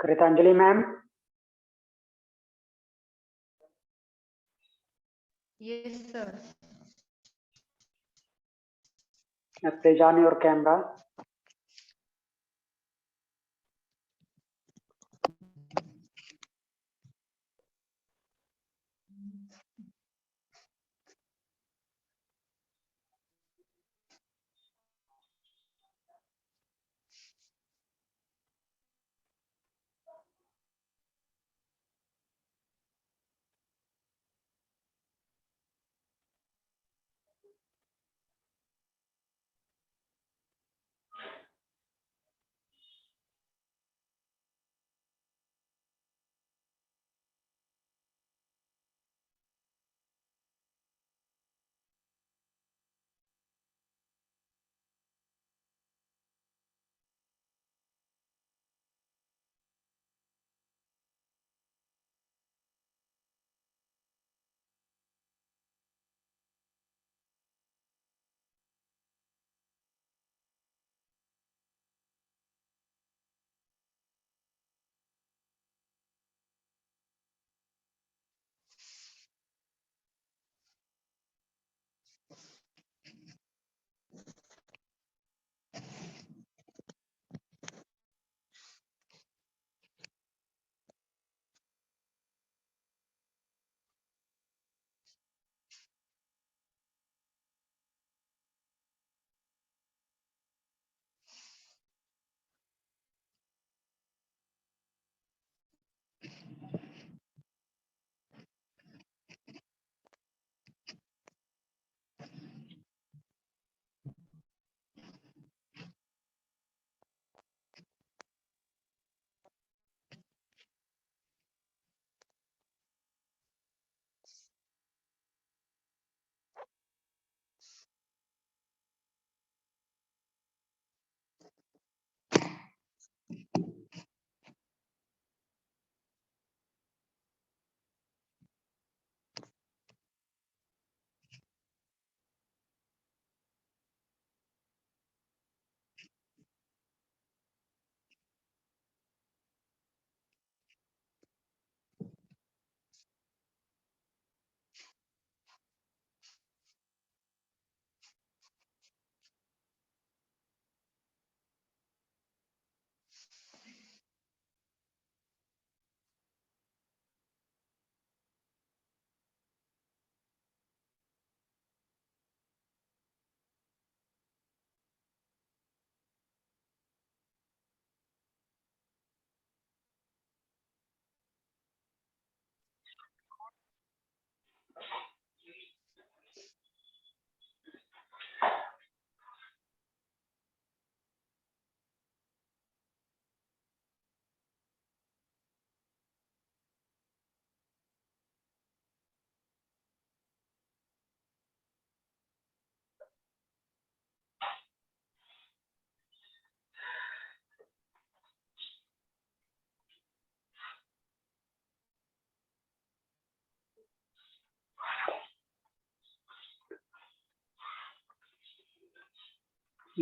कृतांजलि ma'am. Yes, sir. Please on your camera.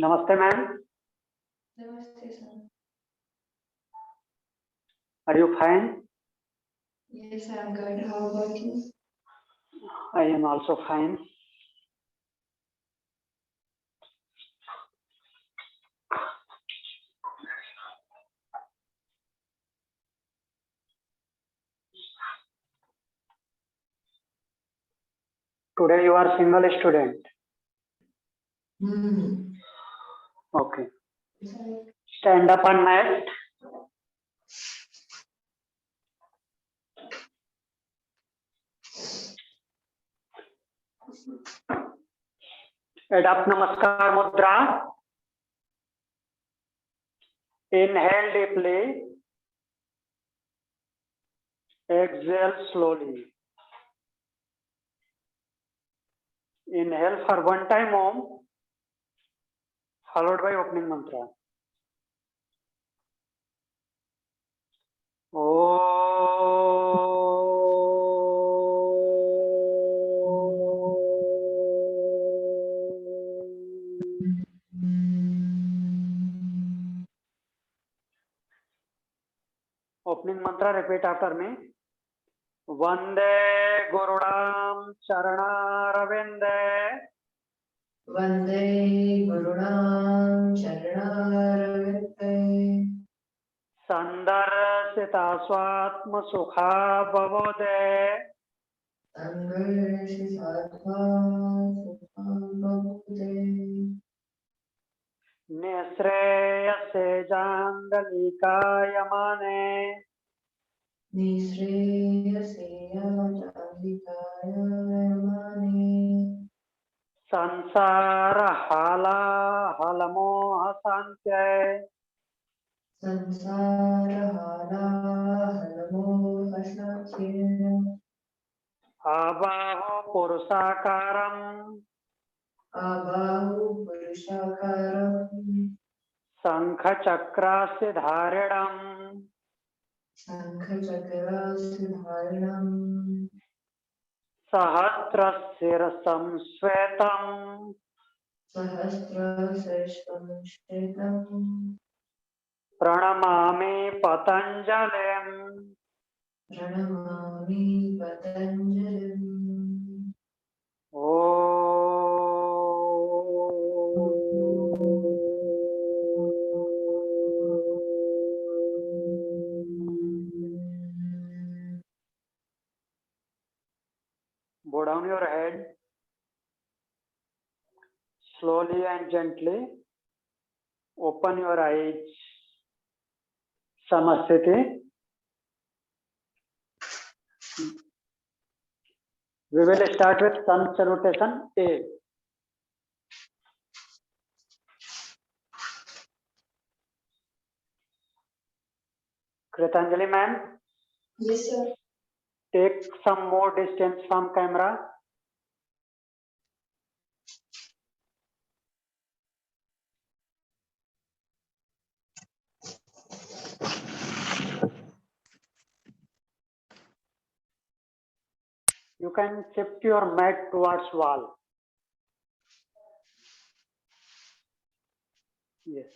Namaste, ma'am. Namaste, sir. Are you fine? Yes, I'm good. How about you? I am also fine. Today you are single student. Okay. Stand up on mat. Adopt Namaskar Mudra. Inhale deeply. Exhale slowly. Inhale for one time Om, followed by opening mantra. opening mantra, repeat after me. Vande Gurunam Charanarvinde Vande Gurunam Charanarvinde Sandarsita Swatma Sukha Bhavode Sangarshi Sattva Sukham Bhavute Nisreyase Jandalikayamane Nisreyaseya Jadikaya Mani Sansara Hala Halamoha Santye Sansara Hala Halamo Hasakya Abaho Purusakaram Abahu Purushakaram Sankha Chakrasya Dharidam Sankhachakra Siddharanam Sahasrasirasam Svetam Sahasra Sarshvam Shritam Pranamami Patanjalim Pranamami Patanjalim Bow down your head slowly and gently. Open your eyes. Samasthiti. We will start with sun salutation A. Kritanjali ma'am, Yes, sir. take some more distance from camera. You can shift your mat towards wall. Yes.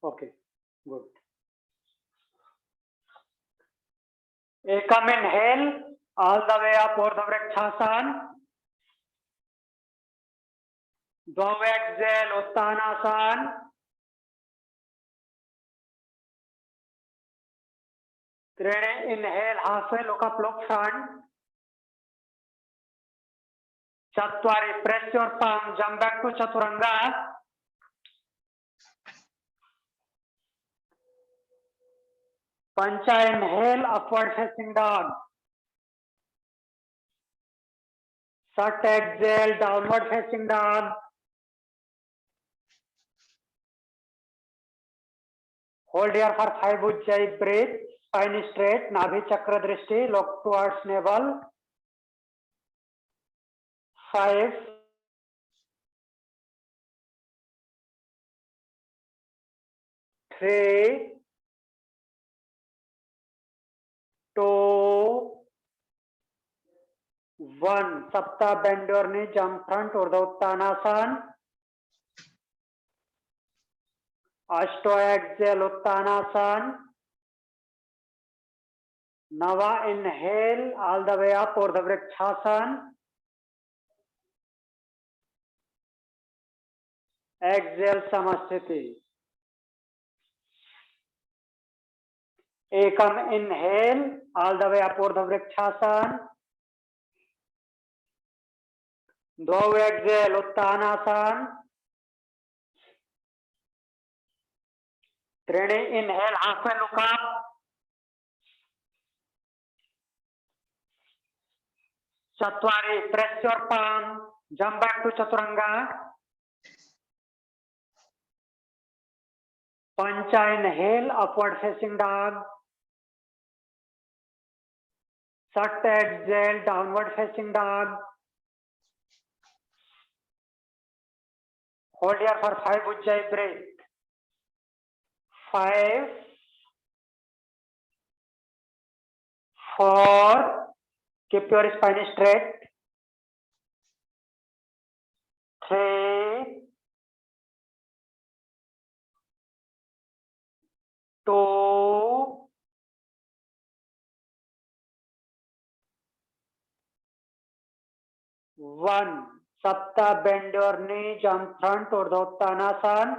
Okay. Good. Ekam inhale all the way up Urdhva Vrikshasana. Dvav exhale Uttanasana. Trine inhale halfway look up, look front. Chatwari press your palm, jump back to Chaturanga. Pancha inhale upward facing dog. Sat exhale downward facing dog. Hold here for 5 Ujjayi breath. Spine straight, Nabhi Chakra Drishti, look towards navel. 5, 3, 2, 1. Sapta bend your knee, jump front, Urdhva Uttanasana. Ashto exhale Uttanasana. Nava inhale all the way up Urdhva Vrikshasana. Exhale Samasthiti. Ekam inhale all the way up Urdhva Vrikshasana. Dvav exhale Uttanasana. Trine inhale halfway look up. Chatwari press your palm, jump back to Chaturanga. Pancha inhale upward facing dog. Sat exhale downward facing dog. Hold here for 5 Ujjayi breath. 5, 4, keep your spine straight. 3, 2, 1. Sapta, bend your knee, jump front, Urdhva Uttanasana.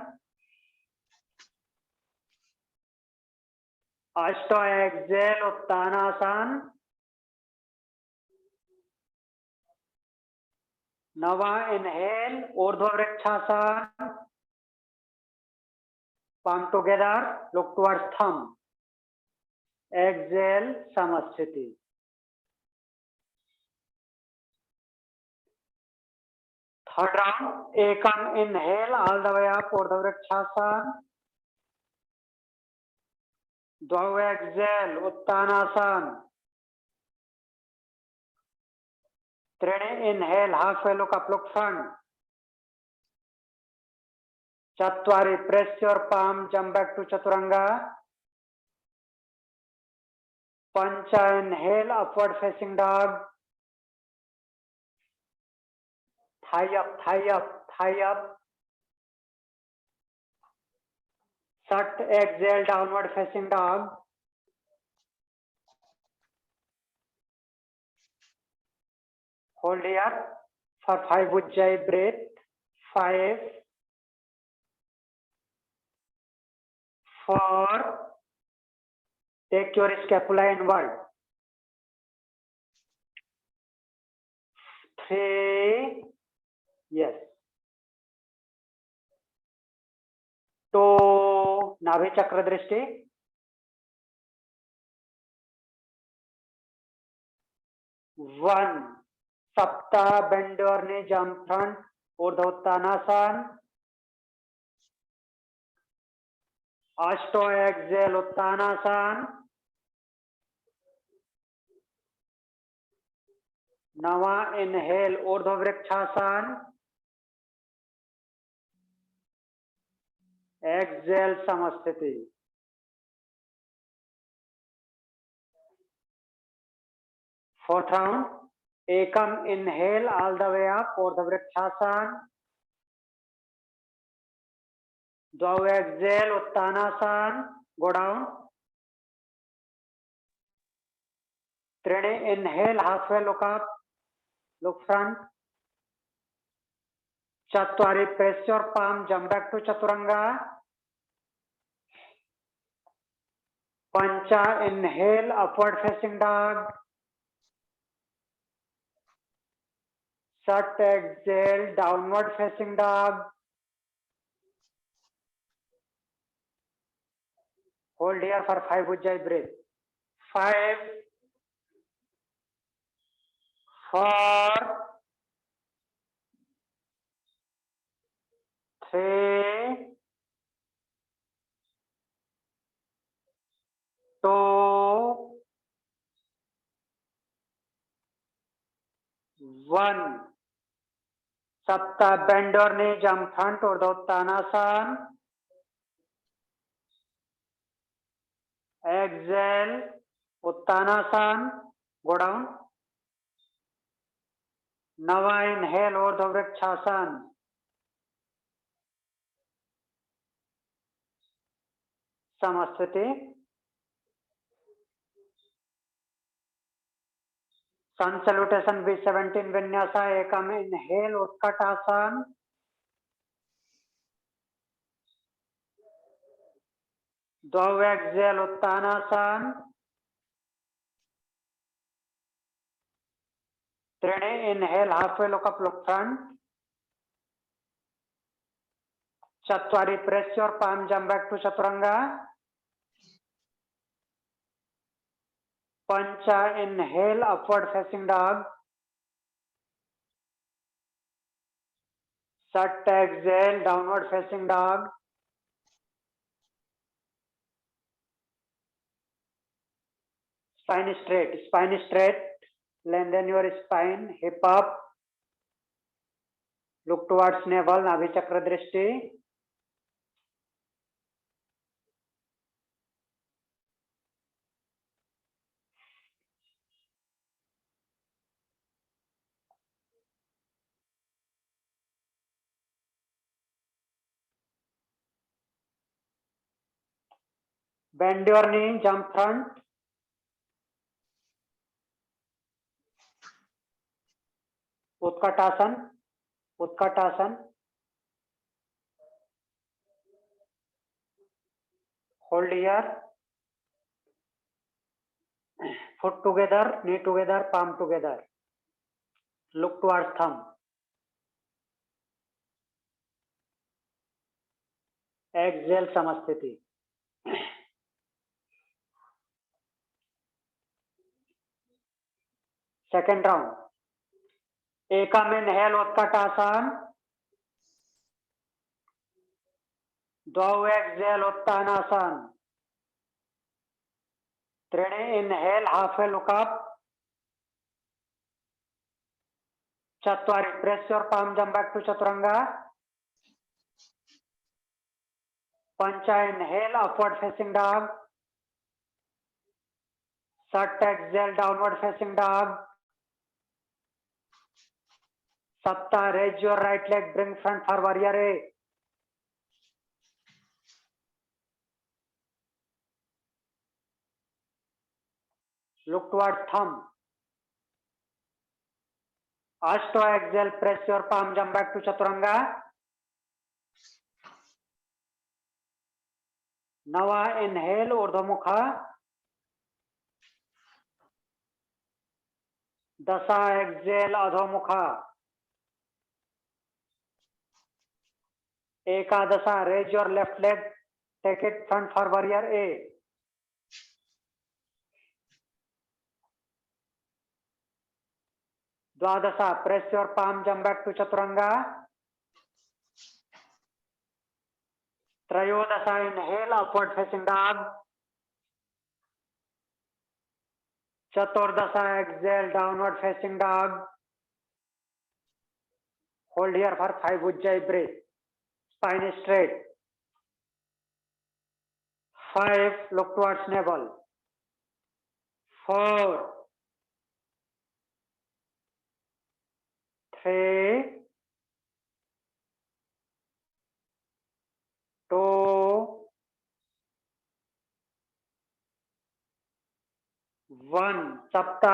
Ashta, exhale, Uttanasana. Nava, inhale, Urdhva Vrikshasana. Palm together, look towards thumb. Exhale, Samasthiti. Third round, Ekam, inhale, all the way up, Urdhva Vrikshasana. Dvau, exhale, Uttanasana. Trine, inhale, halfway look up, look front. Chatwari, press your palm, jump back to Chaturanga. Pancha, inhale, upward facing dog. Thigh up, thigh up, thigh up. Sat, exhale, downward facing dog. Hold here for 5 Ujjayi breath. 5, 4. Take your scapula inward. 3. Yes. 2. Nabhi chakra drishti. 1. Sapta, bend your knee, jump front, Urdhva Uttanasana. Ashto, exhale, Uttanasana. Nava, inhale, Urdhva Vrikshasana. Exhale, Samasthiti. Fourth round, Ekam, inhale, all the way up, Urdhva Vrikshasana. Dvau, exhale, Uttanasana. Go down. Trine, inhale, halfway look up, look front. Chatwari, press your palm, jump back to Chaturanga. Pancha, inhale, upward facing dog. Sat, exhale, downward facing dog. Hold here for 5 Ujjayi breath. 5, 4, 3, 2, 1. Sapta, bend your knee, jump front, Urdhva Uttanasana. Exhale, Uttanasana. Go down. Nava, inhale, Urdhva Vrikshasana. Samasthiti. Sun salutation, V17 Vinyasa. Ekam, inhale, Utkatasana. Dvau, exhale, Uttanasana. Trine, inhale, halfway look up, look front. Chatwari, press your palm, jump back to Chaturanga. Pancha, inhale, upward facing dog. Sat, exhale, downward facing dog. Spine straight, spine straight. Lengthen your spine, hip up. Look towards navel, Nabhi chakra drishti. Bend your knee, jump front. Utkatasana, Utkatasana. Hold here. Foot together, knee together, palm together. Look towards thumb. Exhale, Samasthiti. Second round. Ekam inhale, Utkatasana. Dvau exhale, Uttanasana. Trine inhale, halfway look up. Chatwari, press your palm, jump back to Chaturanga. Pancha, inhale, upward facing dog. Sat, exhale, downward facing dog. Sapta, raise your right leg, bring front for warrior A. Look towards thumb. Ashto, exhale, press your palm, jump back to Chaturanga. Nava, inhale, Urdhva Mukha. Dasa, exhale, Adho Mukha. Ekadasa, raise your left leg, take it front for warrior A. Dwadasa, press your palm, jump back to Chaturanga. Trayodasa, inhale, upward facing dog. Chaturdasa, exhale, downward facing dog. Hold here for 5 Ujjayi breath. Spine is straight. 5, look towards navel. 4, 3, 2, 1. Sapta,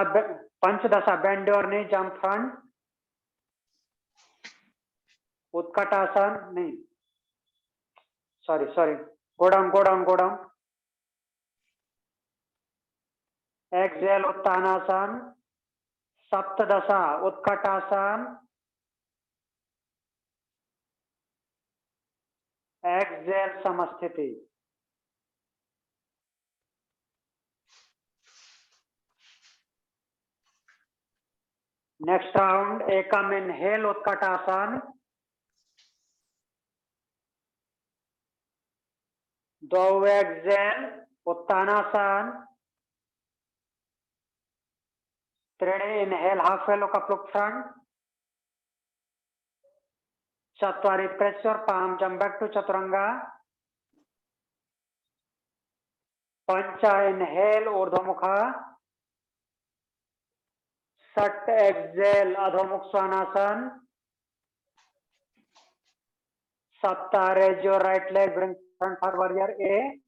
Panchadasa, bend your knee, jump front. Utkatasana, knee. Sorry. Go down. Exhale, Uttanasana. Saptadasa, Utkatasana. Exhale, Samasthiti. Next round, Ekam inhale, Utkatasana. Dvau exhale, Uttanasana. Trine inhale, halfway look up, look front. Chatwari, press your palm, jump back to Chaturanga. Pancha, inhale, Urdhva Mukha. Sat, exhale, Adho Mukha Svanasana. Sapta, raise your right leg, bring front for warrior A.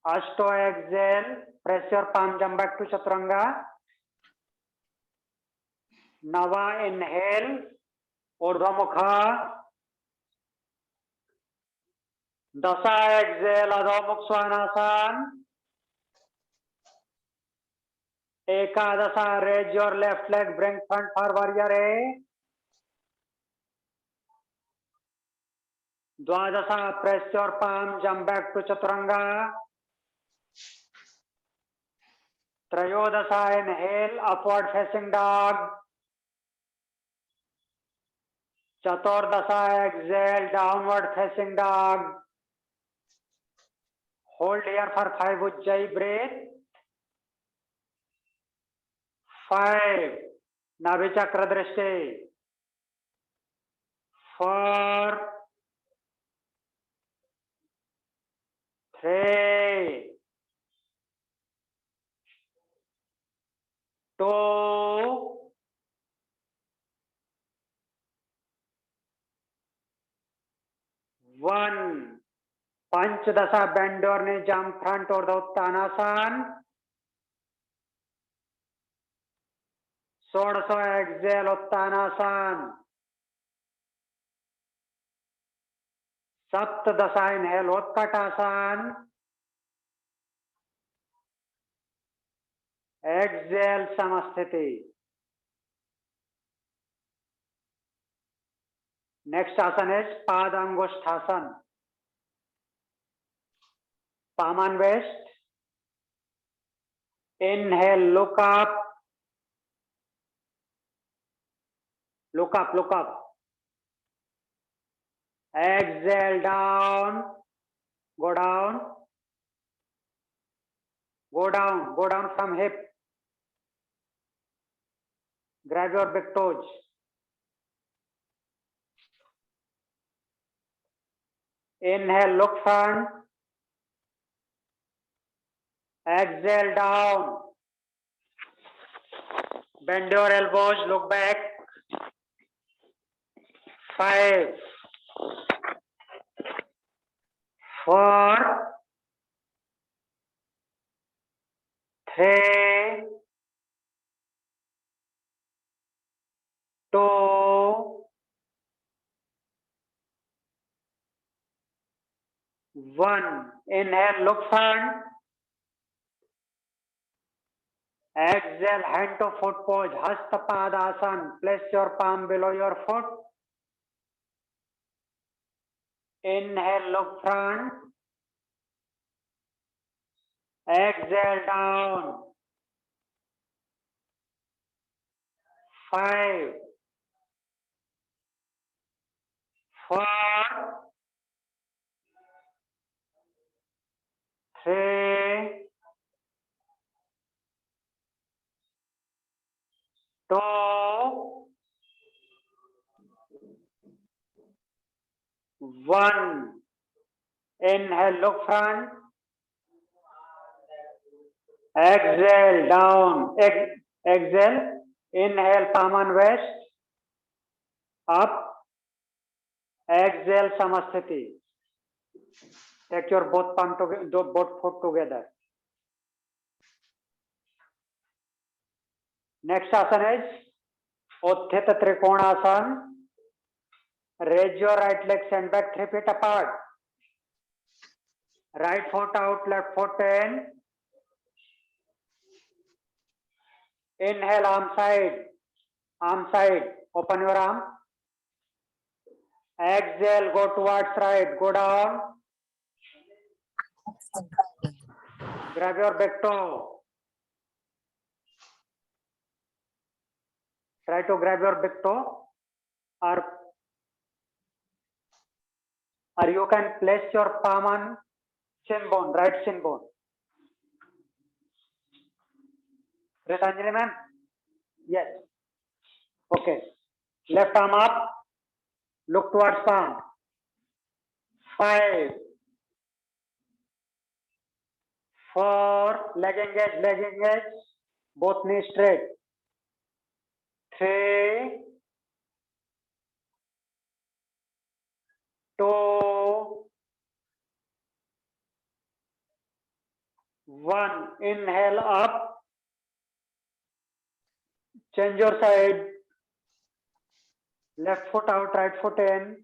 Ashto, exhale, press your palm, jump back to Chaturanga. Nava, inhale, Urdhva Mukha. Dasa, exhale, Adho Mukha Svanasana. Ekadasa, raise your left leg, bring front for warrior A. Dwadasa, press your palm, jump back to Chaturanga. Trayodasa, inhale, upward facing dog. Chaturdasa, exhale, downward facing dog. Hold here for 5 Ujjayi breath. 5, Nabhi Chakra Drishti. 4, 3, 2, 1. 1. पंचदशा bend your knee, jump front or the Uttanasana. 16 exhale Uttanasana. सप्तदशा inhale Utkatasana. Exhale Samasthiti. Next asana is Padangusthasana. Palm on waist. Inhale, look up. Look up, look up. Exhale, down. Go down. Go down. Go down from hip. Grab your big toes. Inhale, look front. Exhale, down. Bend your elbows, look back. 5, 4, 3, 2, 1. Inhale, look front. Exhale, hand to foot pose, Hasta Padasana. Place your palm below your foot. Inhale, look front. Exhale, down. 5, 4, 3, 2, 1. Inhale, look front. Exhale, down. Exhale. Inhale, palm on waist. Up. Exhale, Samasthiti. Take your both palm together, both foot together. Next asana is Utthita Trikonasana. Raise your right leg, send back 3 feet apart. Right foot out, left foot in. Inhale, arm side. Arm side. Open your arm. Exhale, go towards right. Go down. Grab your big toe. Try to grab your big toe. Or you can place your palm on shin bone, right shin bone. Ritanjali ma'am? Yes. Okay. Left arm up. Look towards palm. 5, 4, leg engage. Both knees straight. 3, 2, 1. Inhale up. Change your side. Left foot out, right foot in.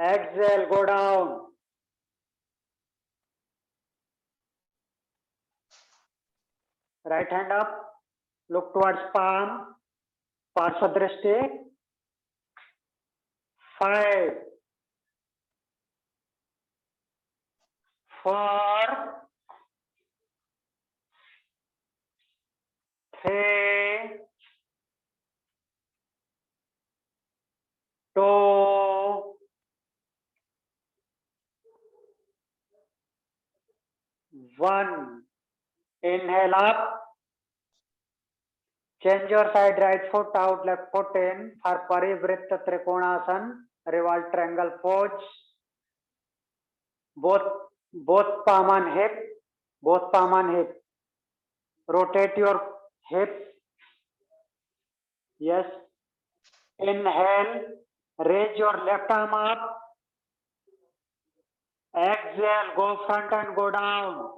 Exhale, go down. Right hand up. Look towards palm. Parsvadrashti. 5, 4, 3, 2, 1. Inhale up. Change your side, right foot out, left foot in for Parivritta Trikonasana, revolve triangle pose. Both palm on hip, both palm on hip. Rotate your hip. Yes. Inhale, Raise your left arm up. Exhale, go front and go down.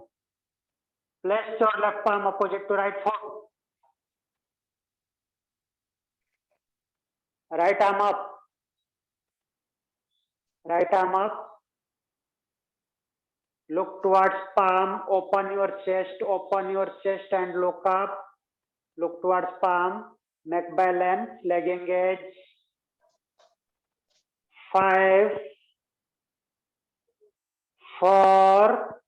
Place your left palm opposite to right foot. Right arm up. Right arm up. Look towards palm. Open your chest and look up. Look towards palm. Neck balance, leg engage. 5, 4,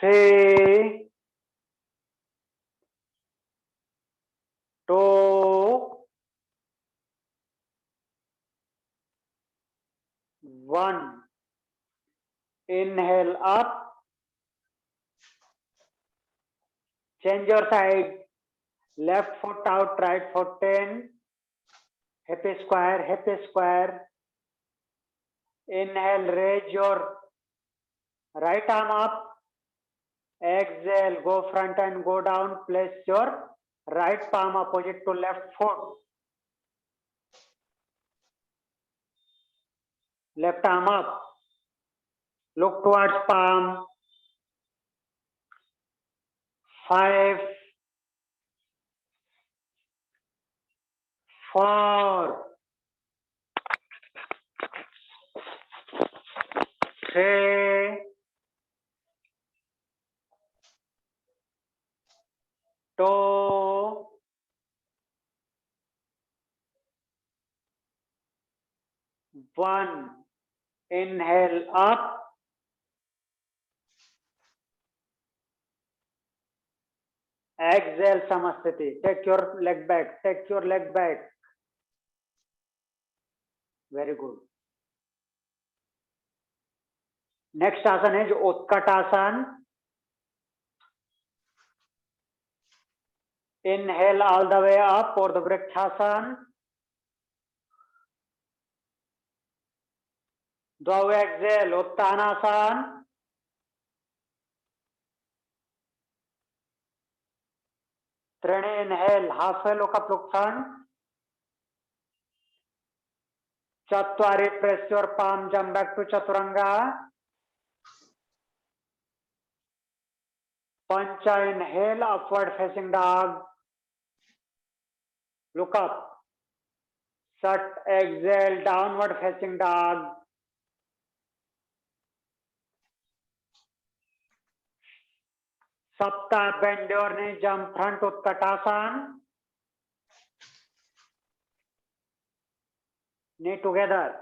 3, 2, 1. Inhale up. Change your side. Left foot out, right foot in. Happy square, happy square. Inhale, raise your right arm up. Exhale, go front and go down. Place your right palm opposite to left foot. Left arm up. Look towards palm. 5, 4, 3, 2, 1. Inhale up. Exhale, Samasthiti. Take your leg back. Take your leg back. Very good. Next asana is Utkatasana. Inhale all the way up for the Vrikshasana. Dvau exhale, Uttanasana. Trine inhale, halfway look up, look front. Chatwari, press your palm, jump back to Chaturanga. Pancha, inhale, upward facing dog. Look up. Sat, exhale, downward facing dog. Sapta, bend your knee, jump front, Utkatasana. Knee together,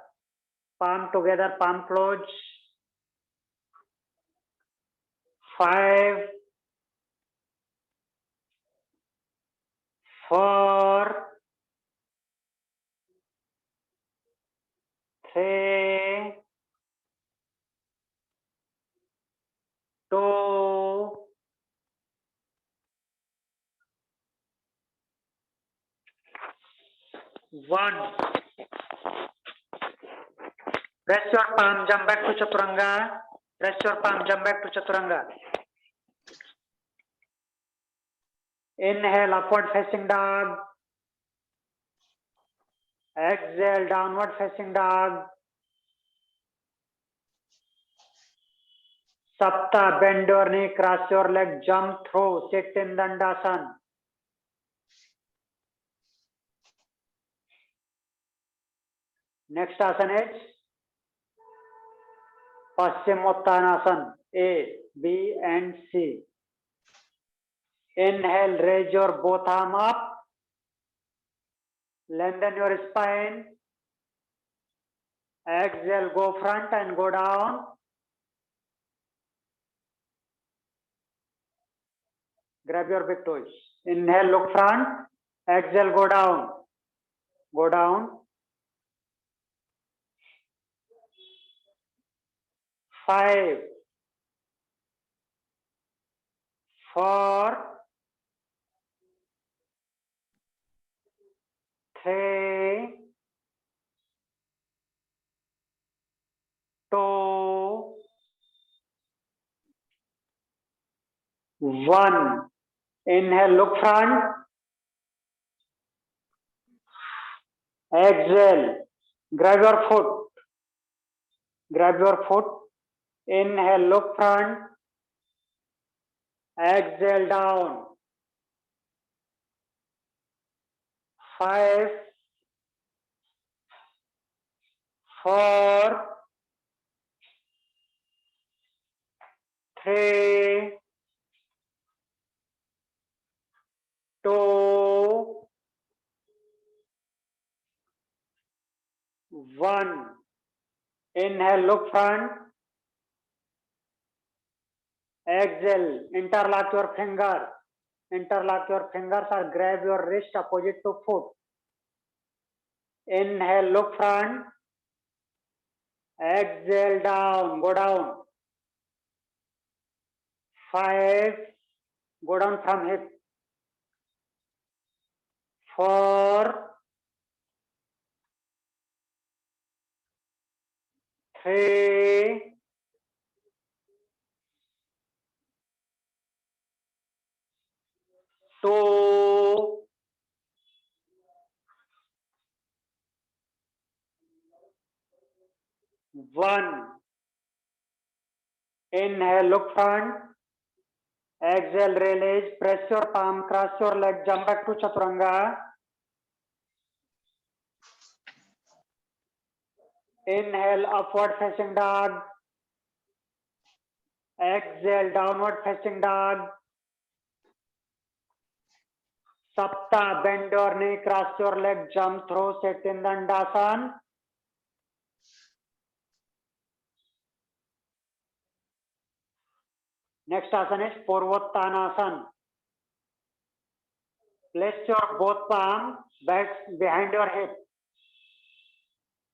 palm together, palm close. 5, 4, 3, 2, 1. Press your palm, jump back to Chaturanga. Press your palm, jump back to Chaturanga. Inhale, upward facing dog. Exhale, downward facing dog. Sapta, bend your knee, cross your leg, jump through, sit in Dandasana. Next asana is Paschimottanasana, A, B and C. Inhale, raise your both arm up. Lengthen your spine. Exhale, go front and go down. Grab your big toes. Inhale, look front. Exhale, go down. Go down. 5, 4, 3, 2, 1. Inhale, look front. Exhale. Grab your foot. Grab your foot. Inhale, look front. Exhale, down. 5, 4, 3, 2, 1. Inhale, look front. Exhale, interlock your finger. Interlock your fingers or grab your wrist opposite to foot. Inhale, look front. Exhale, down, go down. 5, go down from hip. 4, 3, 2, 1. Inhale, look front. Exhale, release. Press your palm, cross your leg, jump back to Chaturanga. Inhale, upward facing dog. Exhale, downward facing dog. Sapta, bend your knee, cross your leg, jump through, sit in Dandasana. Next asana is Purvottanasana. Place your both palms back behind your hip.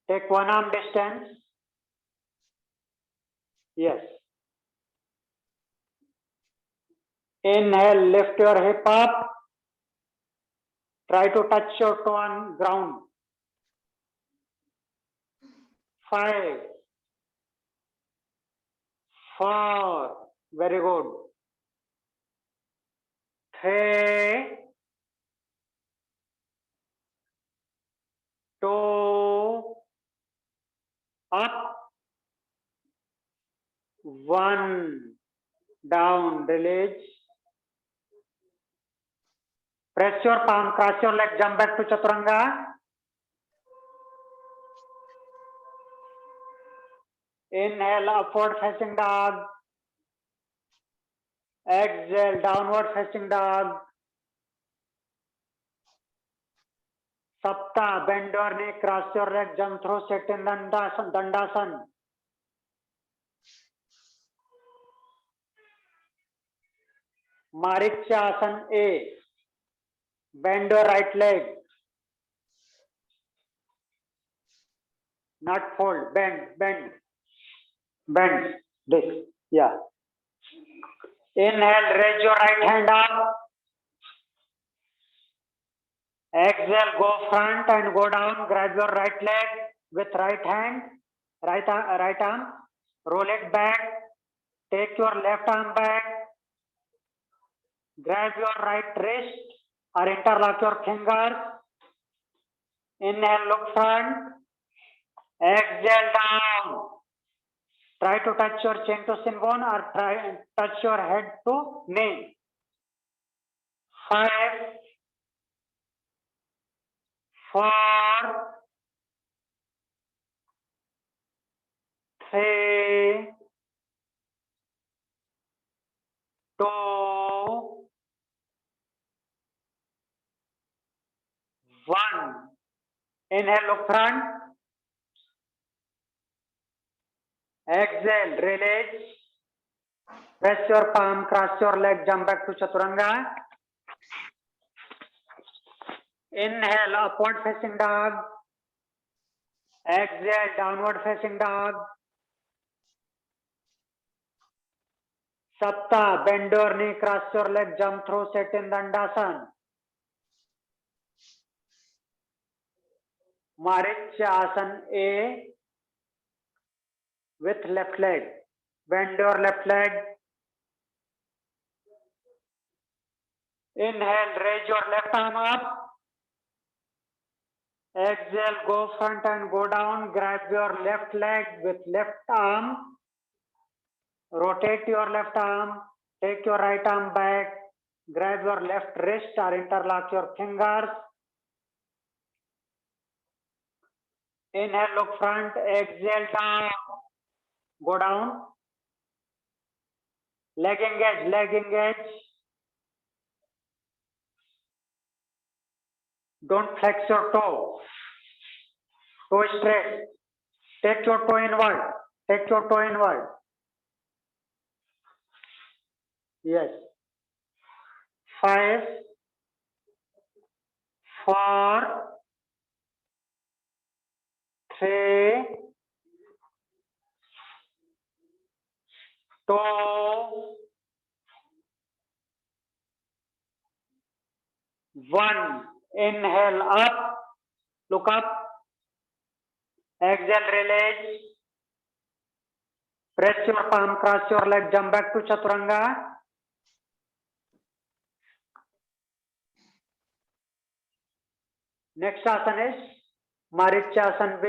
Take one arm distance. Yes. Inhale, lift your hip up. Try to touch your toe on ground. 5, 4, very good. 3, 2, up, 1, down, release. Press your palm, cross your leg, jump back to Chaturanga. Inhale, upward facing dog. Exhale, downward facing dog. Sapta, bend your knee, cross your leg, jump through, sit in Dandasana. Marityasana A. Bend your right leg. Not fold, bend. This, yeah. Inhale, raise your right hand up. Exhale, go front and go down. Grab your right leg with right hand, right arm. Roll it back. Take your left arm back. Grab your right wrist or interlock your fingers. Inhale, look front. Exhale, down. Try to touch your chin to shin bone or try and touch your head to knee. 5, 4, 3, 2, 1. Inhale, look front. Exhale, release. Press your palm, cross your leg, jump back to Chaturanga. Inhale, upward facing dog. Exhale, downward facing dog. Sapta, bend your knee, cross your leg, jump through, sit in Dandasana. Marityasana A with left leg. Bend your left leg. Inhale, raise your left arm up. Exhale, go front and go down. Grab your left leg with left arm. Rotate your left arm. Take your right arm back. Grab your left wrist or interlock your fingers. Inhale, look front. Exhale, down. Go down. Leg engage, leg engage. Don't flex your toe. Toe straight. Take your toe inward. Take your toe inward. Yes. 5, 4, 3, 2, 1. Inhale up. Look up. Exhale, release. Press your palm, cross your leg, jump back to Chaturanga. Next asana is Marichasana B.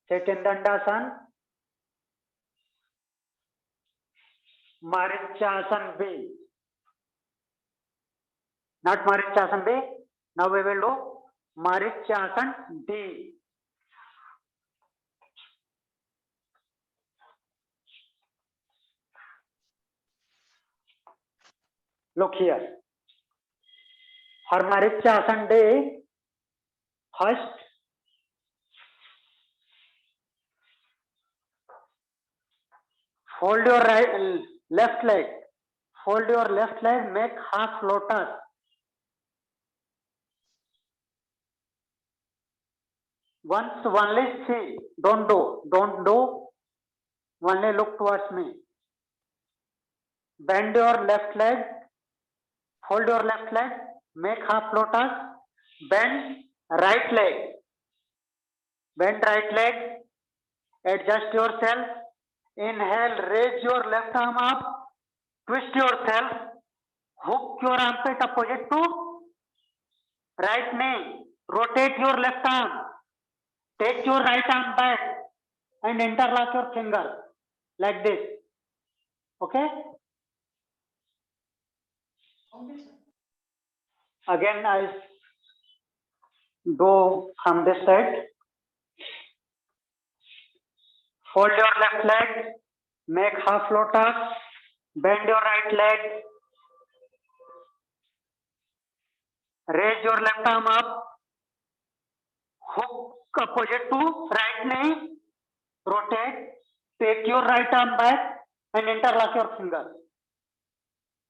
Sit in Dandasana. Marichasana B. Not Marichasana B. Now we will do Marichasana D. Look here. For Marichasana D, first fold your left leg. Fold your left leg, make half lotus. Once only see, don't do, only look towards me. Bend your left leg, fold your left leg, make half lotus, bend right leg. Bend right leg, adjust yourself. Inhale, raise your left arm up, twist yourself, hook your armpit opposite to right knee, rotate your left arm, take your right arm back and interlock your finger like this. Okay? Okay, sir. Again, I go from this side. Fold your left leg, make half lotus, bend your right leg, raise your left arm up, hook opposite to right knee, rotate, take your right arm back and interlock your fingers.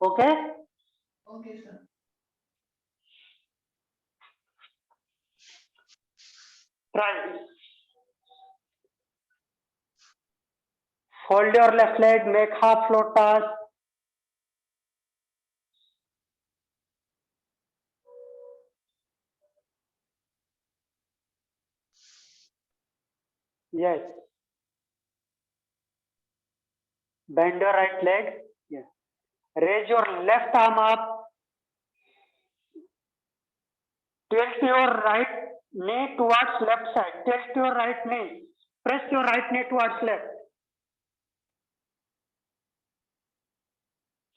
Okay? Okay, sir. Try. Fold your left leg, make half lotus. Yes. Bend your right leg. Yes. Raise your left arm up. Tilt your right knee towards left side. Tilt your right knee. Press your right knee towards left.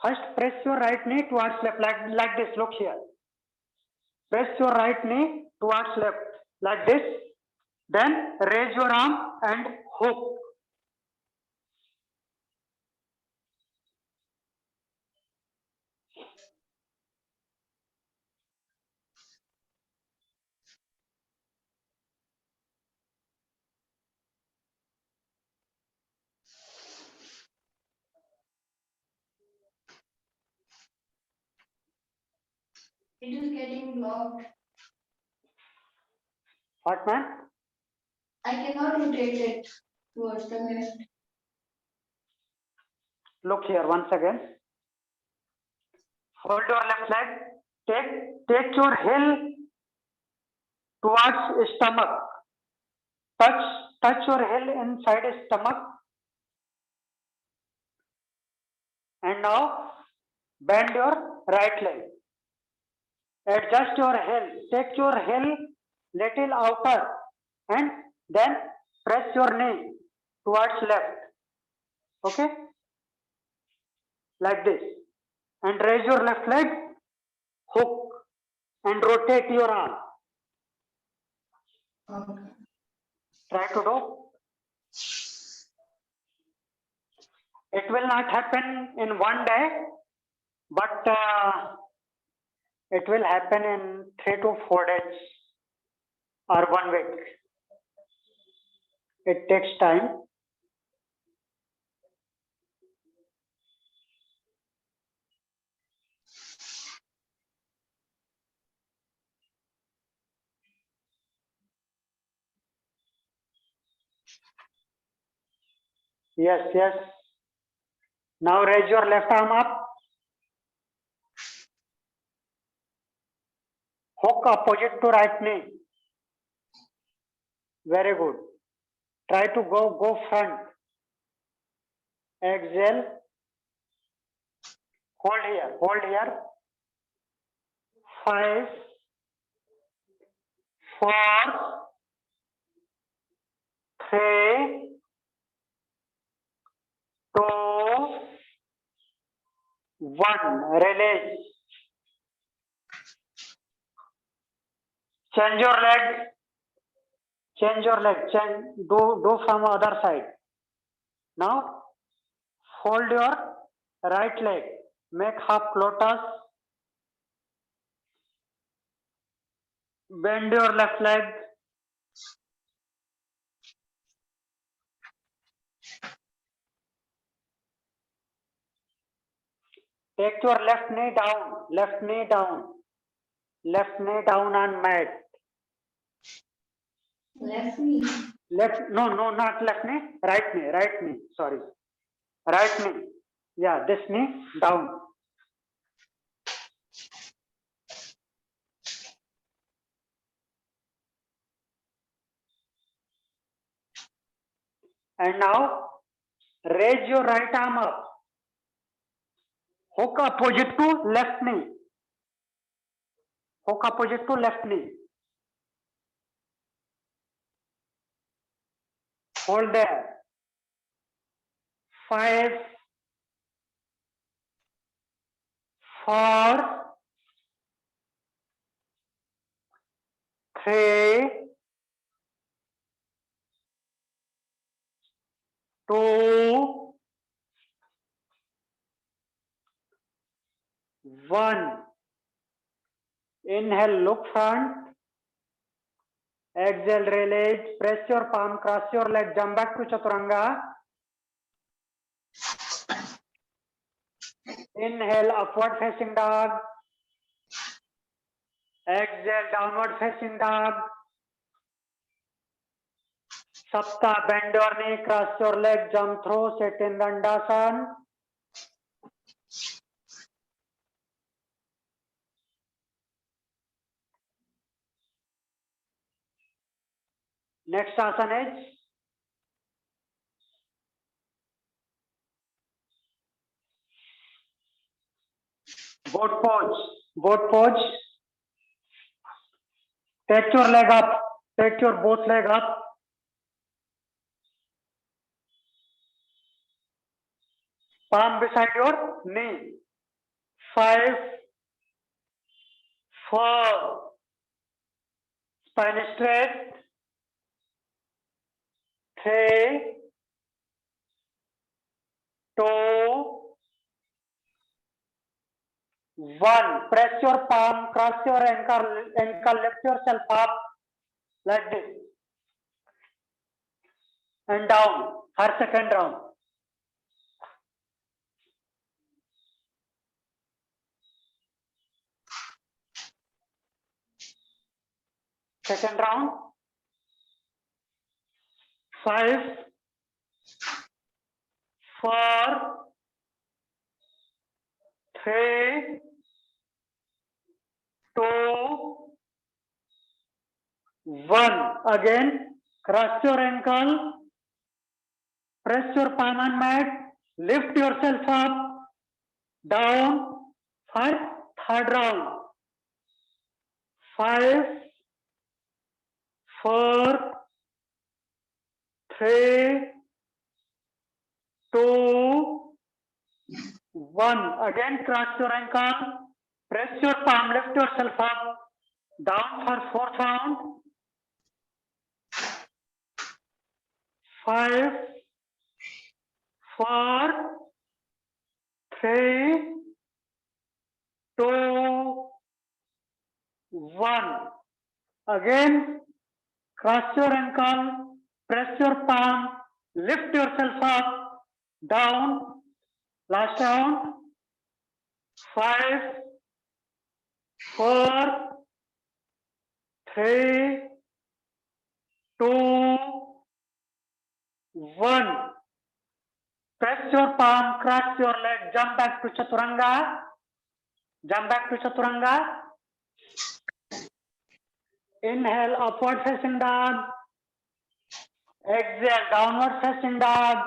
First, press your right knee towards left, like this. Look here. Press your right knee towards left, like this. Then raise your arm and hook. It is getting blocked. What, man? I cannot rotate it towards the left. Look here once again. Hold your left leg. Take your heel towards stomach. Touch your heel inside stomach. And now bend your right leg. Adjust your heel. Take your heel little outer and then press your knee towards left. Okay? Like this. And raise your left leg, hook and rotate your arm. Okay. Try to do. It will not happen in one day, but it will happen in 3 to 4 days or 1 week. It takes time. Yes, yes. Now raise your left arm up. Hook opposite to right knee. Very good. Try to go front. Exhale. Hold here. Hold here. 5, 4, 3, 2, 1. Release. Change your leg. Change your leg. Change. Do from other side. Now fold your right leg. Make half lotus. Bend your left leg. Take your left knee down. Left knee down. Left knee down on mat. Left knee. Left, no, not left knee. Right knee. Sorry. Right knee. Yeah, this knee down. And now raise your right arm up. Hook opposite to left knee. Hook opposite to left knee. Hold there. 5, 4, 3, 2, 1. Inhale, look front. Exhale, release. Press your palm, cross your leg, jump back to Chaturanga. Inhale, upward facing dog. Exhale, downward facing dog. Sapta, bend your knee, cross your leg, jump through, sit in Dandasana. Next asana is boat pose. Boat pose. Take your leg up. Take your both leg up. Palm beside your knee. 5, 4. Spine straight. 3, 2, 1. Press your palm, cross your ankle, lift yourself up like this. And down. Her second round. Second round. 5, 4, 3, 2, 1. Again, cross your ankle, press your palm on mat, lift yourself up, Down for third round. 5, 4, 3, 2, 1. Again cross your ankle. Press your palm, lift yourself up. Down for fourth round. 5, 4, 3, 2, 1. Again, cross your ankle, press your palm, lift yourself up, down. Last round. 5, 4, 3, 2, 1. Press your palm, cross your leg, jump back to Chaturanga. Jump back to Chaturanga. Inhale, upward facing dog. Exhale, downward facing dog.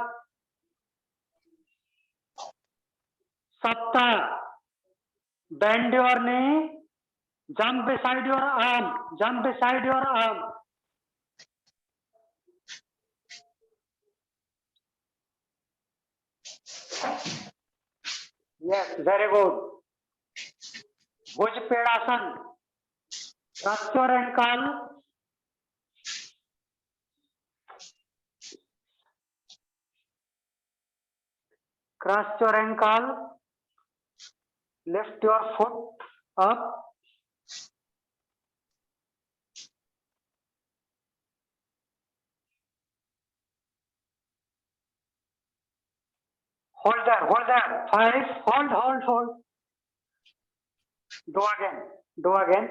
Sapta. Bend your knee. Jump beside your arm. Jump beside your arm. Yes, very good. Bhuj Pedasana. Cross your ankle. Cross your ankle. Lift your foot up. Hold there, hold there. 5, hold. Do again.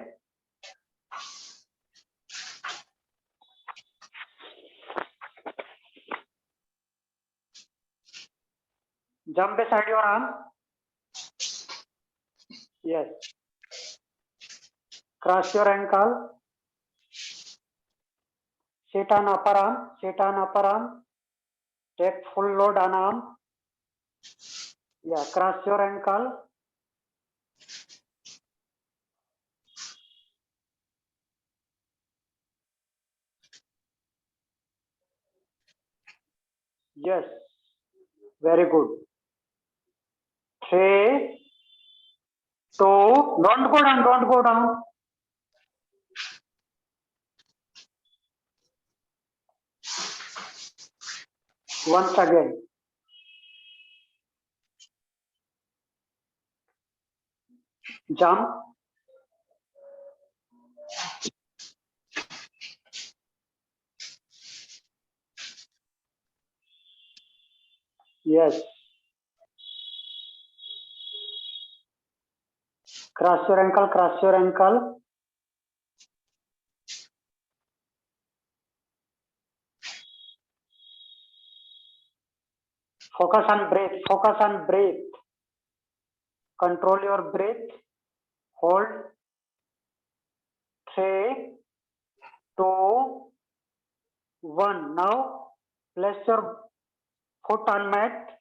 Jump beside your arm. Yes. Cross your ankle. Sit on upper arm. Take full load on arm. Yeah, cross your ankle. Yes. Very good. 3, 2, don't go down. Once again. Jump. Yes. Cross your ankle. Focus on breath. Control your breath. Hold. 3, 2, 1. Now place your foot on mat.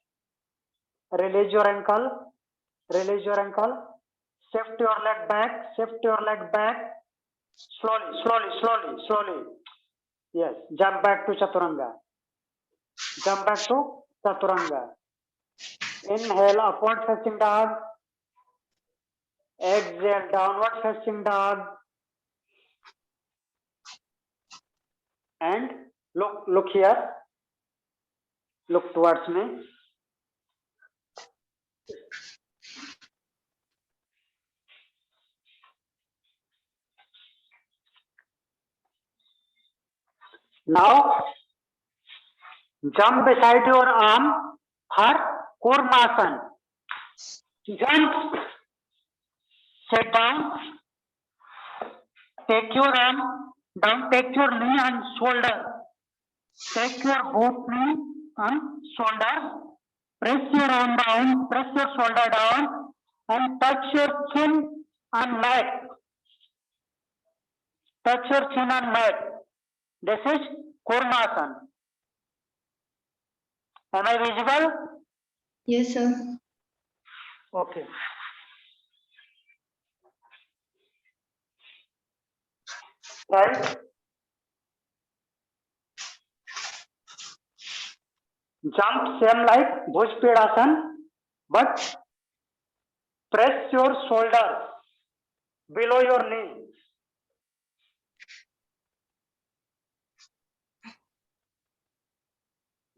Release your ankle. Shift your leg back. Slowly. Yes. Jump back to Chaturanga. Inhale, upward facing dog. Exhale, downward facing dog. And look here. Look towards me. Now, jump beside your arm for Kurmasana. Jump, sit down, take your arm down, take your knee and shoulder. Take your both knee and shoulder. Press your arm down, press your shoulder down and touch your chin and mat. This is Kurmasana. Am I visible? Yes, sir. Okay. Right. Jump same like Bhujpedasana, but press your shoulders below your knee.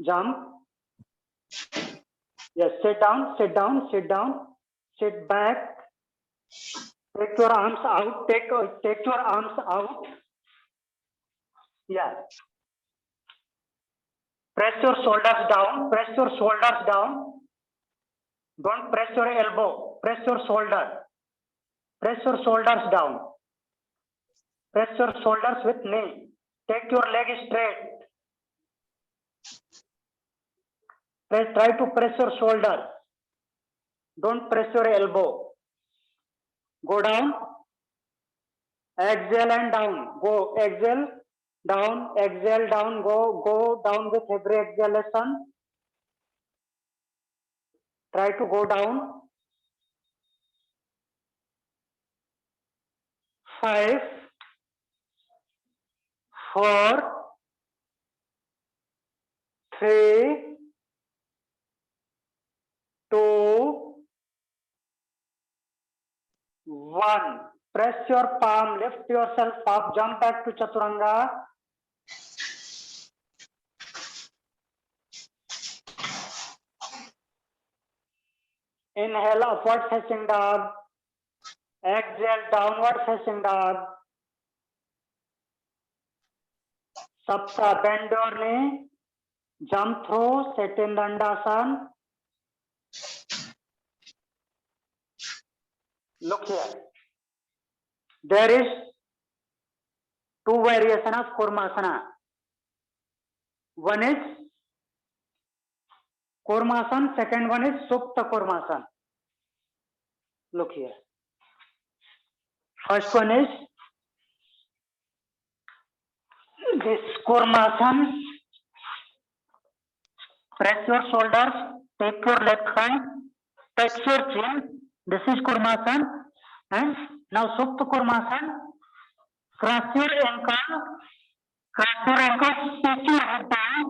Jump. Yes, sit down, sit down, sit down, sit back. Take your arms out. Take your arms out. Yeah. Press your shoulders down. Press your shoulders down. Don't press your elbow. Press your shoulder. Press your shoulders down. Press your shoulders with knee. Take your leg straight. Try to press your shoulder. Don't press your elbow. Go down. Exhale and down. Go. Exhale. Down. Exhale down. Go down with every exhalation. Try to go down. 5, 4, 3, 2, 1. Press your palm, lift yourself up, jump back to Chaturanga. Inhale, upward facing dog. Exhale, downward facing dog. Sapta, bend your knee. Jump through, sit in Dandasana. Look here. There is 2 variations of Kurmasana. One is Kurmasana, second one is Supta Kurmasana. Look here. First one is this Kurmasana. Press your shoulders, take your left hand, touch your chin. This is Kurmasana. And now Supta Kurmasana. Cross your ankle, take your head down,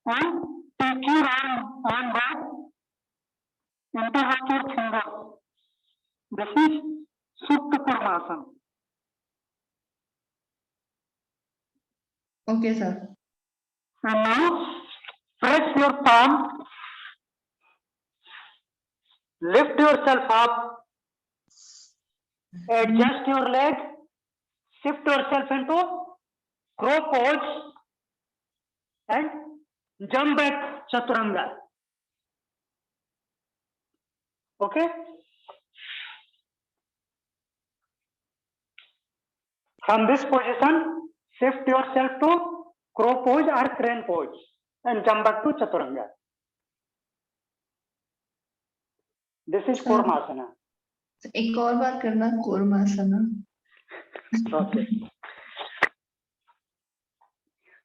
and take your arm on back, interlock your fingers. This is Supta Kurmasana. Okay, sir. And now press your palm, lift yourself up, adjust your leg, shift yourself into crow pose and jump back Chaturanga. Okay? From this position, shift yourself to crow pose or crane pose and jump back to Chaturanga. This is Kurmasana. एक और बार करना Kurmasana. Okay.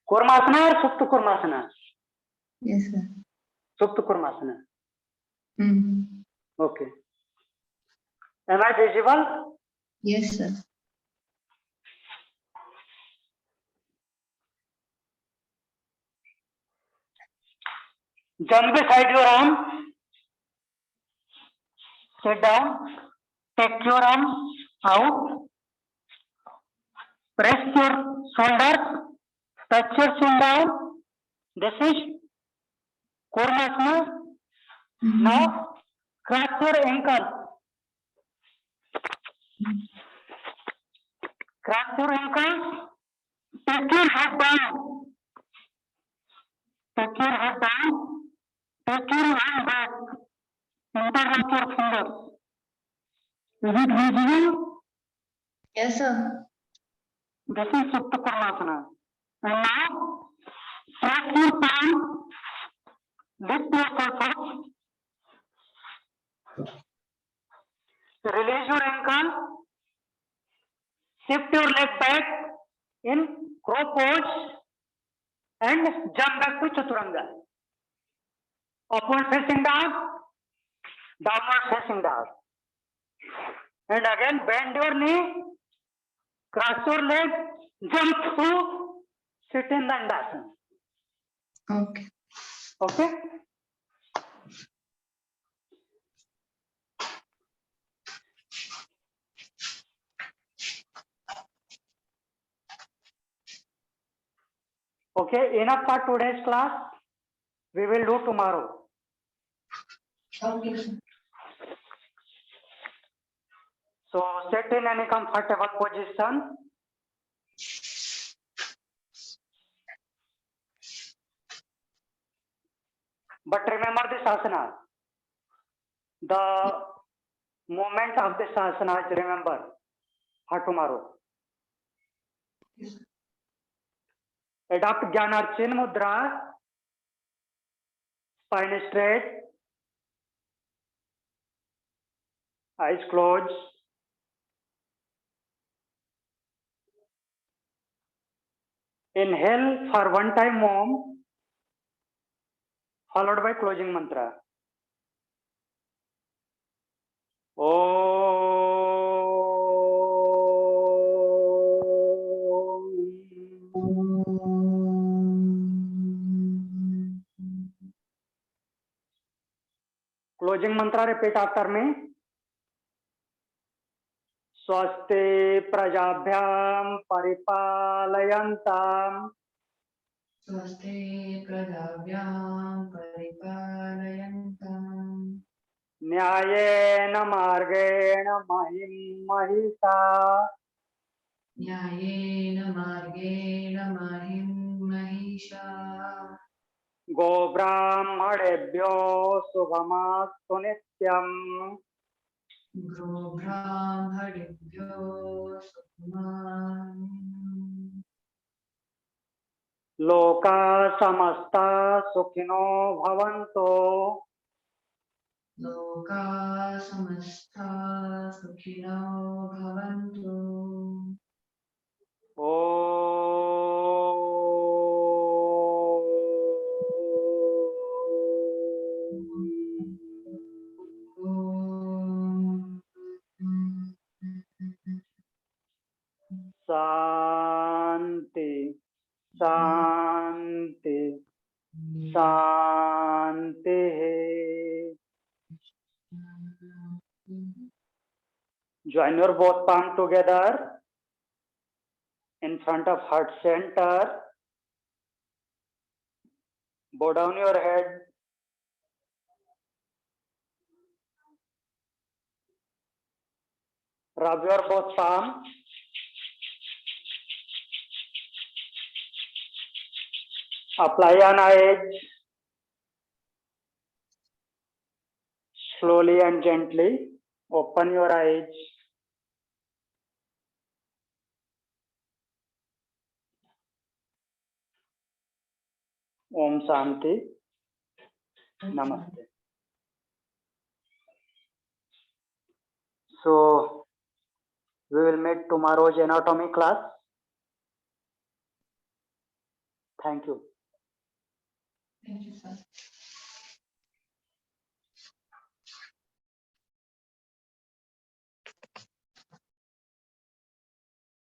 Kurmasana or Supta Kurmasana? Yes, sir. Supta Kurmasana. Hmm. Okay. Am I visible? Yes, sir. Jump beside your arm. Sit down. Take your arm out. Press your shoulders. Touch your chin down. This is Kurmasana. Now cross your ankle. Cross your ankle. Take your head down. Take your head down. Take your hand back. Interlock your fingers. Is it visible? Yes, sir. This is Supta Kurmasana. And now press your palm. Lift yourself up. Release your ankle. Shift your leg back in crow pose and jump back to Chaturanga. Upward facing dog. downward facing dog. And again, bend your knee, cross your leg, jump through, sit in Dandasana. Okay. Okay? Okay, enough for today's class. We will do tomorrow. Okay. So sit in any comfortable position. But remember this asana. The movement of this asana is remember for tomorrow. Adopt Jnana Chin Mudra. Spine straight. Eyes closed. Inhale for one time Om, followed by closing mantra. Closing mantra repeat after me. स्वस्ति प्रजाभ्याम परिपालयन्ताम स्वस्ति प्रजाभ्यां परिपालयन्ताम् न्यायेन मार्गेण महिं महिषा न्यायेन मार्गेण महिं महिषा गोब्राह्मणेभ्यो शुभमस्तु नित्यम् गोब्राह्मणेभ्यो सुखमान् लोका समस्ता सुखिनो भवन्तु लोका समस्ता सुखिनो भवन्तु शांति शांति शांति join your both palms together in front of heart center. Bow down your head. Rub your both palms. Apply an edge. Slowly and gently open your eyes. Om Shanti. Namaste. So, we will meet tomorrow's anatomy class. Thank you. Thank you, sir.